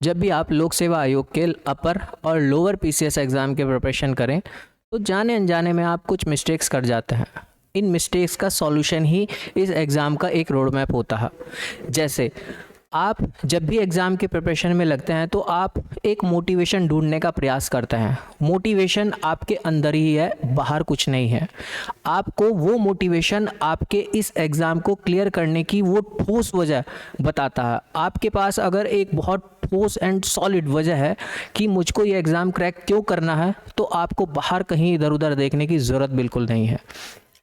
जब भी आप लोक सेवा आयोग के अपर और लोअर पीसीएस एग्ज़ाम के प्रिपरेशन करें तो जाने अनजाने में आप कुछ मिस्टेक्स कर जाते हैं। इन मिस्टेक्स का सॉल्यूशन ही इस एग्ज़ाम का एक रोड मैप होता है। जैसे आप जब भी एग्ज़ाम के प्रिपरेशन में लगते हैं तो आप एक मोटिवेशन ढूंढने का प्रयास करते हैं। मोटिवेशन आपके अंदर ही है, बाहर कुछ नहीं है। आपको वो मोटिवेशन आपके इस एग्ज़ाम को क्लियर करने की वो ठोस वजह बताता है। आपके पास अगर एक बहुत ठोस एंड सॉलिड वजह है कि मुझको ये एग्ज़ाम क्रैक क्यों करना है, तो आपको बाहर कहीं इधर उधर देखने की ज़रूरत बिल्कुल नहीं है।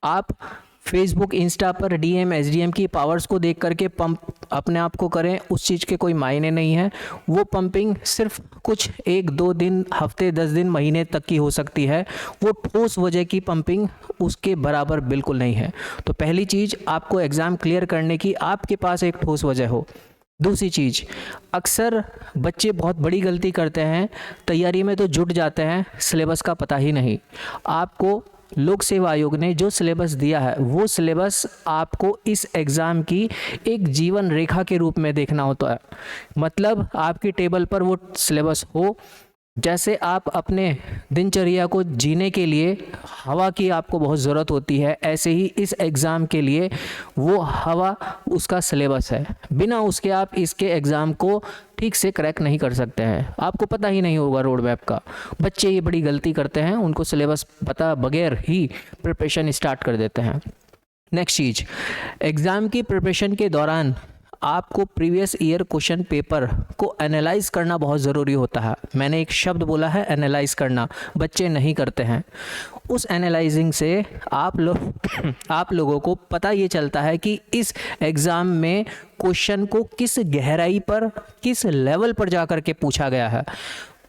आप फेसबुक इंस्टा पर डीएम एसडीएम की पावर्स को देख करके पंप अपने आप को करें, उस चीज़ के कोई मायने नहीं है। वो पंपिंग सिर्फ कुछ 1-2 दिन, हफ्ते, 10 दिन, महीने तक की हो सकती है। वो ठोस वजह की पंपिंग उसके बराबर बिल्कुल नहीं है। तो पहली चीज़, आपको एग्ज़ाम क्लियर करने की आपके पास एक ठोस वजह हो। दूसरी चीज़, अक्सर बच्चे बहुत बड़ी गलती करते हैं, तैयारी में तो जुट जाते हैं, सिलेबस का पता ही नहीं। आपको लोक सेवा आयोग ने जो सिलेबस दिया है वो सिलेबस आपको इस एग्ज़ाम की एक जीवन रेखा के रूप में देखना होता है। मतलब आपकी टेबल पर वो सिलेबस हो। जैसे आप अपने दिनचर्या को जीने के लिए हवा की आपको बहुत ज़रूरत होती है, ऐसे ही इस एग्ज़ाम के लिए वो हवा उसका सिलेबस है। बिना उसके आप इसके एग्ज़ाम को ठीक से क्रैक नहीं कर सकते हैं। आपको पता ही नहीं होगा रोड मैप का। बच्चे ये बड़ी गलती करते हैं, उनको सिलेबस पता बगैर ही प्रिपरेशन स्टार्ट कर देते हैं। नेक्स्ट चीज़, एग्ज़ाम की प्रिपरेशन के दौरान आपको प्रीवियस ईयर क्वेश्चन पेपर को एनालाइज करना बहुत ज़रूरी होता है। मैंने एक शब्द बोला है, एनालाइज करना, बच्चे नहीं करते हैं। उस एनालाइजिंग से आप लोगों को पता ये चलता है कि इस एग्ज़ाम में क्वेश्चन को किस गहराई पर, किस लेवल पर जा कर के पूछा गया है।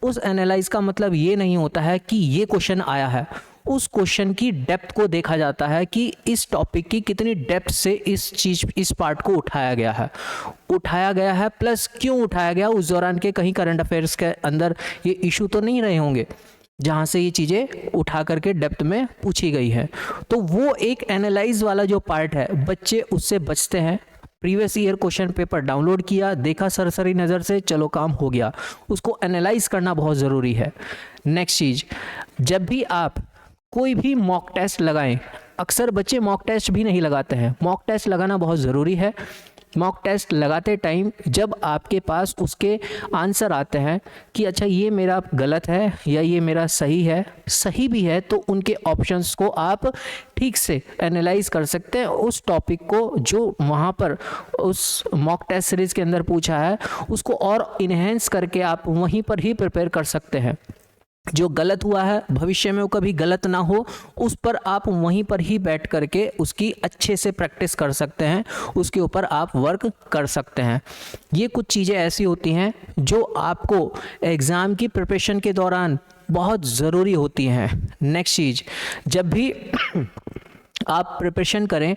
उस एनालाइज का मतलब ये नहीं होता है कि ये क्वेश्चन आया है। उस क्वेश्चन की डेप्थ को देखा जाता है कि इस टॉपिक की कितनी डेप्थ से इस पार्ट को उठाया गया है, प्लस क्यों उठाया गया। उस दौरान के कहीं करंट अफेयर्स के अंदर ये इशू तो नहीं रहे होंगे जहाँ से ये चीज़ें उठा करके डेप्थ में पूछी गई है। तो वो एक एनालाइज वाला जो पार्ट है, बच्चे उससे बचते हैं। Previous year question paper download किया, देखा सरसरी नज़र से, चलो काम हो गया। उसको एनालाइज करना बहुत ज़रूरी है। नेक्स्ट चीज़, जब भी आप कोई भी मॉक टेस्ट लगाएं, अक्सर बच्चे मॉक टेस्ट भी नहीं लगाते हैं। मॉक टेस्ट लगाना बहुत ज़रूरी है। मॉक टेस्ट लगाते टाइम जब आपके पास उसके आंसर आते हैं कि अच्छा ये मेरा गलत है या ये मेरा सही है, सही भी है तो उनके ऑप्शंस को आप ठीक से एनालाइज कर सकते हैं। उस टॉपिक को जो वहाँ पर उस मॉक टेस्ट सीरीज़ के अंदर पूछा है उसको और इन्हेंस करके आप वहीं पर ही प्रिपेयर कर सकते हैं। जो गलत हुआ है भविष्य में वो कभी गलत ना हो, उस पर आप वहीं पर ही बैठ करके उसकी अच्छे से प्रैक्टिस कर सकते हैं, उसके ऊपर आप वर्क कर सकते हैं। ये कुछ चीज़ें ऐसी होती हैं जो आपको एग्ज़ाम की प्रिपरेशन के दौरान बहुत ज़रूरी होती हैं। नेक्स्ट चीज़, जब भी आप प्रिपरेशन करें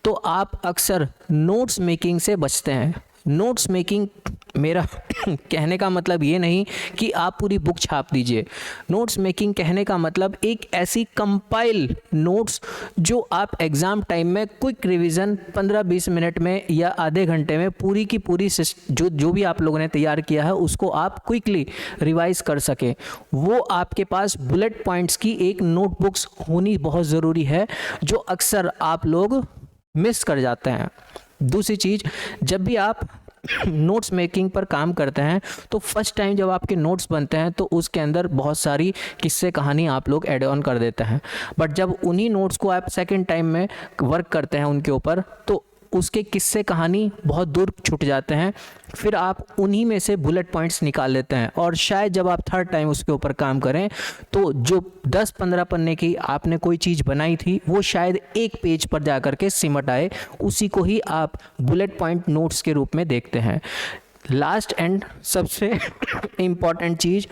तो आप अक्सर नोट्स मेकिंग से बचते हैं। नोट्स मेकिंग मेरा कहने का मतलब ये नहीं कि आप पूरी बुक छाप दीजिए। नोट्स मेकिंग कहने का मतलब एक ऐसी कंपाइल नोट्स जो आप एग्ज़ाम टाइम में क्विक रिवीजन 15-20 मिनट में या आधे घंटे में पूरी की पूरी जो भी आप लोगों ने तैयार किया है उसको आप क्विकली रिवाइज कर सकें। वो आपके पास बुलेट पॉइंट्स की एक नोटबुक्स होनी बहुत ज़रूरी है, जो अक्सर आप लोग मिस कर जाते हैं। दूसरी चीज़, जब भी आप नोट्स मेकिंग पर काम करते हैं तो फर्स्ट टाइम जब आपके नोट्स बनते हैं तो उसके अंदर बहुत सारी किस्से कहानी आप लोग ऐड ऑन कर देते हैं। बट जब उन्हीं नोट्स को आप सेकंड टाइम में वर्क करते हैं उनके ऊपर तो उसके किस्से कहानी बहुत दूर छूट जाते हैं। फिर आप उन्हीं में से बुलेट पॉइंट्स निकाल लेते हैं और शायद जब आप थर्ड टाइम उसके ऊपर काम करें तो जो 10-15 पन्ने की आपने कोई चीज़ बनाई थी वो शायद एक पेज पर जा कर के सिमट आए, उसी को ही आप बुलेट पॉइंट नोट्स के रूप में देखते हैं। लास्ट एंड सबसे इम्पॉर्टेंट चीज़,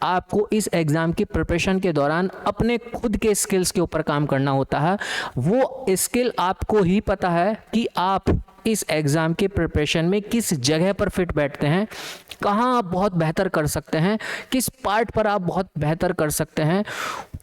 आपको इस एग्ज़ाम की प्रिपरेशन के दौरान अपने खुद के स्किल्स के ऊपर काम करना होता है। वो स्किल आपको ही पता है कि आप इस एग्ज़ाम के प्रिपरेशन में किस जगह पर फिट बैठते हैं, कहाँ आप बहुत बेहतर कर सकते हैं, किस पार्ट पर आप बहुत बेहतर कर सकते हैं।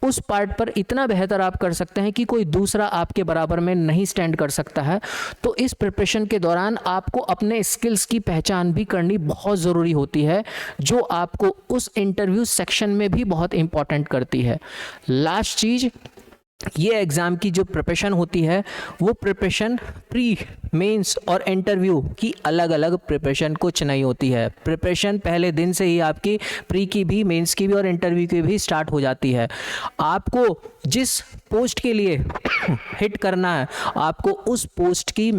उस पार्ट पर इतना बेहतर आप कर सकते हैं कि कोई दूसरा आपके बराबर में नहीं स्टैंड कर सकता है। तो इस प्रिपरेशन के दौरान आपको अपने स्किल्स की पहचान भी करनी बहुत ज़रूरी होती है, जो आपको उस इंटरव्यू सेक्शन में भी बहुत इंपॉर्टेंट करती है। लास्ट चीज़, ये एग्ज़ाम की जो प्रिपरेशन होती है वो प्रिपरेशन प्री, मेंस और इंटरव्यू की अलग अलग प्रिपरेशन कुछ नहीं होती है। प्रिपरेशन पहले दिन से ही आपकी प्री की भी, मेंस की भी और इंटरव्यू की भी स्टार्ट हो जाती है। आपको जिस पोस्ट के लिए हिट करना है, आपको उस पोस्ट की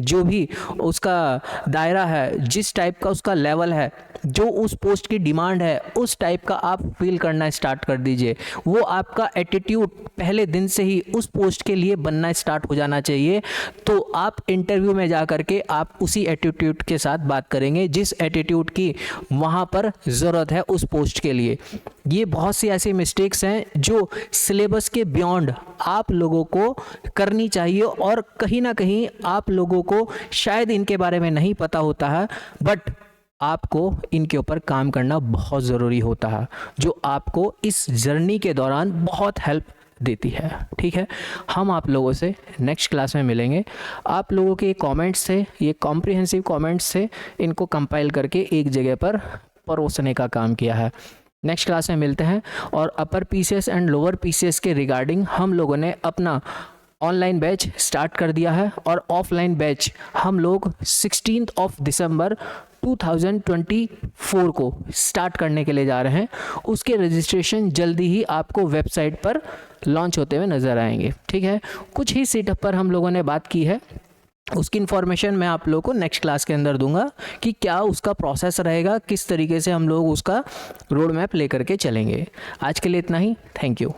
जो भी उसका दायरा है, जिस टाइप का उसका लेवल है, जो उस पोस्ट की डिमांड है, उस टाइप का आप फील करना स्टार्ट कर दीजिए। वो आपका एटीट्यूड पहले दिन से ही उस पोस्ट के लिए बनना स्टार्ट हो जाना चाहिए। तो आप इंटरव्यू में जा कर के आप उसी एटीट्यूड के साथ बात करेंगे जिस एटीट्यूड की वहाँ पर ज़रूरत है उस पोस्ट के लिए। ये बहुत सी ऐसी मिस्टेक्स हैं जो सिलेबस के बियॉन्ड आप लोगों को करनी चाहिए, और कहीं ना कहीं आप लोगों को शायद इनके बारे में नहीं पता होता है, बट आपको इनके ऊपर काम करना बहुत ज़रूरी होता है, जो आपको इस जर्नी के दौरान बहुत हेल्प देती है। ठीक है, हम आप लोगों से नेक्स्ट क्लास में मिलेंगे। आप लोगों के कमेंट्स से, ये कॉम्प्रिहेंसिव कमेंट्स से इनको कंपाइल करके एक जगह पर परोसने का काम किया है। नेक्स्ट क्लास में मिलते हैं। और upper PCS and lower PCS के रिगार्डिंग हम लोगों ने अपना ऑनलाइन बैच स्टार्ट कर दिया है, और ऑफलाइन बैच हम लोग 16 दिसंबर 2024 को स्टार्ट करने के लिए जा रहे हैं। उसके रजिस्ट्रेशन जल्दी ही आपको वेबसाइट पर लॉन्च होते हुए नज़र आएंगे। ठीक है, कुछ ही सेटअप पर हम लोगों ने बात की है, उसकी इन्फॉर्मेशन मैं आप लोगों को नेक्स्ट क्लास के अंदर दूंगा कि क्या उसका प्रोसेस रहेगा, किस तरीके से हम लोग उसका रोड मैप ले करके चलेंगे। आज के लिए इतना ही, थैंक यू।